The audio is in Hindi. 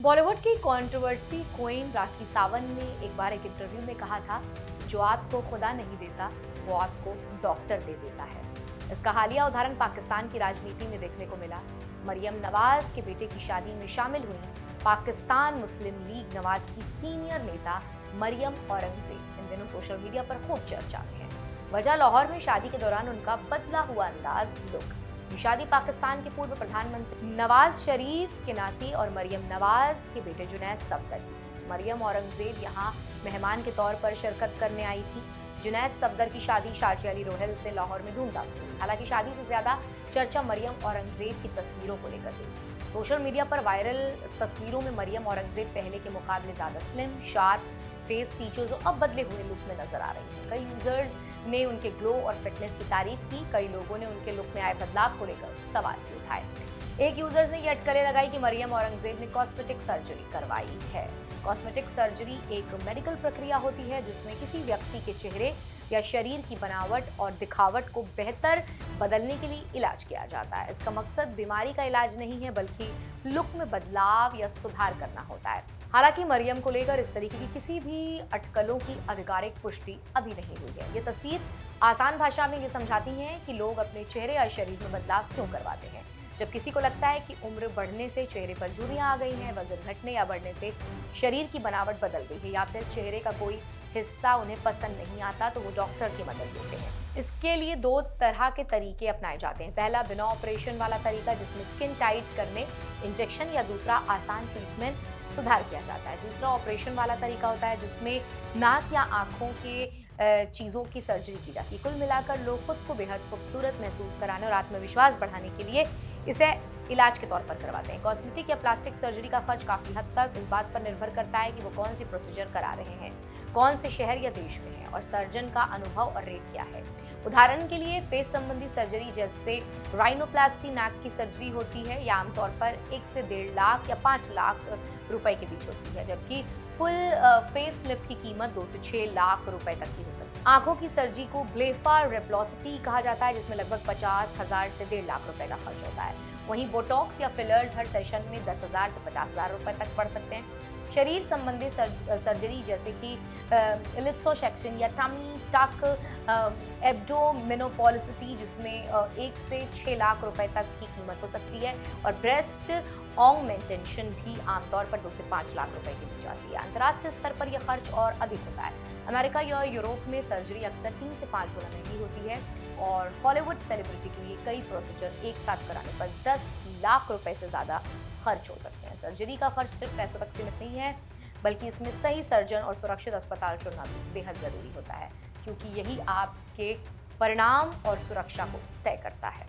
बॉलीवुड की कंट्रोवर्सी क्वीन राखी सावंत ने एक बार एक इंटरव्यू में कहा था, जो आपको खुदा नहीं देता वो आपको डॉक्टर दे देता है। इसका हालिया उदाहरण पाकिस्तान की राजनीति में देखने को मिला। मरियम नवाज के बेटे की शादी में शामिल हुई पाकिस्तान मुस्लिम लीग नवाज की सीनियर नेता मरियम औरंगजेब इन दिनों सोशल मीडिया पर खूब चर्चा में है। वजह लाहौर में शादी के दौरान उनका बदला हुआ अंदाज, लुक। ये शादी पाकिस्तान के पूर्व प्रधानमंत्री नवाज शरीफ के नाती और मरियम नवाज के बेटे जुनैद सफदर की। मरियम औरंगजेब यहाँ मेहमान के तौर पर शिरकत करने आई थी। जुनैद सफदर की शादी शारजा अली रोहिल से लाहौर में धूमधाम से हुई। हालांकि शादी से ज्यादा चर्चा मरियम औरंगजेब की तस्वीरों को लेकर हुई। सोशल मीडिया पर वायरल तस्वीरों में मरियम औरंगजेब पहले के मुकाबले ज्यादा स्लिम, शार्प फेस फीचर्स और अब बदले हुए लुक में नजर आ रही हैं। कई यूजर्स ने उनके ग्लो और फिटनेस की तारीफ की। कई लोगों ने उनके लुक में आए बदलाव को लेकर सवाल भी उठाए। एक यूजर्स ने ये अटकलें लगाई कि मरियम औरंगजेब ने कॉस्मेटिक सर्जरी करवाई है। कॉस्मेटिक सर्जरी एक मेडिकल प्रक्रिया होती है जिसमें किसी व्यक्ति के चेहरे या शरीर की बनावट और दिखावट को बेहतर बदलने के लिए इलाज किया जाता है। इसका मकसद बीमारी का इलाज नहीं है, बल्कि लुक में बदलाव या सुधार करना होता है। हालांकि मरियम को लेकर इस तरीके की किसी भी अटकलों की आधिकारिक पुष्टि अभी नहीं हुई है। ये तस्वीर आसान भाषा में ये समझाती है कि लोग अपने चेहरे या शरीर में बदलाव क्यों करवाते हैं। जब किसी को लगता है कि उम्र बढ़ने से चेहरे पर झुर्रियां आ गई हैं, वजन घटने या बढ़ने से शरीर की बनावट बदल गई है, या फिर चेहरे का कोई हिस्सा उन्हें पसंद नहीं आता, तो वो डॉक्टर की मदद लेते हैं। इसके लिए दो तरह के तरीके अपनाए जाते हैं। पहला बिना ऑपरेशन वाला तरीका, जिसमें स्किन टाइट करने इंजेक्शन, या दूसरा आसान ट्रीटमेंट सुधार किया जाता है। दूसरा ऑपरेशन वाला तरीका होता है जिसमें नाक या आंखों के चीज़ों की सर्जरी की जाती है। कुल मिलाकर लोग खुद को बेहद खूबसूरत महसूस कराने और आत्मविश्वास बढ़ाने के लिए इसे इलाज के तौर पर करवाते हैं। कॉस्मेटिक या प्लास्टिक सर्जरी का खर्च काफ़ी हद तक इस बात पर निर्भर करता है कि वो कौन सी प्रोसीजर करा रहे हैं, कौन से शहर या देश में है, और सर्जन का अनुभव और रेट क्या है। उदाहरण के लिए फेस संबंधी सर्जरी जैसे राइनोप्लास्टी नाक की सर्जरी होती है, या आमतौर पर 1 से 1.5 लाख या 5 लाख रुपए के बीच होती है, जबकि फुल फेस लिफ्ट की कीमत 2 से 6 लाख रुपए तक की हो सकती है। आंखों की सर्जरी को ब्लेफारेप्लास्टी कहा जाता है, जिसमें लगभग 50,000 से 1.5 लाख रुपए का खर्च होता है। वहीं बोटॉक्स या फिलर्स हर सेशन में 10,000 से 50,000 रुपए तक पड़ सकते हैं। शरीर संबंधी सर्जरी जैसे कि लिप्सोसेक्शन या टमी टक, एब्डोमिनोपोलिसिटी, जिसमें 1 से 6 लाख रुपए तक की कीमत हो सकती है, और ब्रेस्ट ऑगमेंटेशन भी आमतौर पर 2 से 5 लाख रुपए की दी जाती है। अंतर्राष्ट्रीय स्तर पर यह खर्च और अधिक होता है। अमेरिका या यूरोप में सर्जरी अक्सर 3 से 5 गुना महंगी होती है, और हॉलीवुड सेलिब्रिटी के लिए कई प्रोसीजर एक साथ कराने पर 10 लाख रुपए से ज़्यादा खर्च हो सकते हैं। सर्जरी का खर्च सिर्फ पैसों तक सीमित नहीं है, बल्कि इसमें सही सर्जन और सुरक्षित अस्पताल चुनना भी बेहद ज़रूरी होता है, क्योंकि यही आपके परिणाम और सुरक्षा को तय करता है।